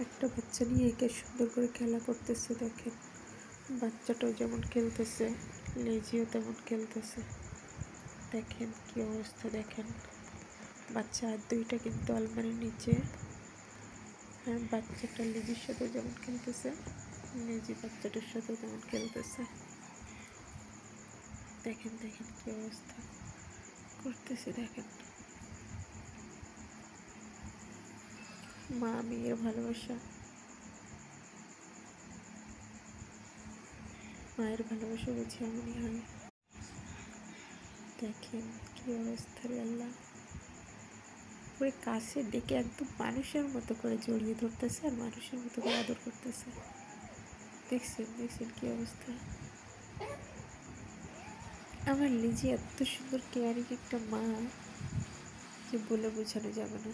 একটা বাচ্চা নিয়ে একে সুন্দর করে খেলা করতেছে। দেখেন বাচ্চাটাও যেমন খেলতেছে, লেজিও তেমন খেলতেছে। দেখেন কি অবস্থা, দেখেন বাচ্চা আর দুইটা কিন্তু আলমারির নিচে। আর বাচ্চাটা লেজির সাথে যেমন খেলতেছে, লেজি বাচ্চাটার সাথে তেমন খেলতেছে। দেখেন দেখেন কি অবস্থা করতেছে। দেখেন মা মেয়ের ভালোবাসা, মায়ের ভালোবাসা বুঝি এমনই হয়। দেখেন কি অবস্থা রে আল্লাহ, পুরো কাছে ডেকে একদম মানুষের মতো করে জড়িয়ে ধরতেছে আর মানুষের মতো করে আদর করতেছে। দেখছেন দেখছেন কি অবস্থা। আমার লিজি এত সুন্দর কেয়ারিং একটা মা যে বলে বোঝানো যাবে না।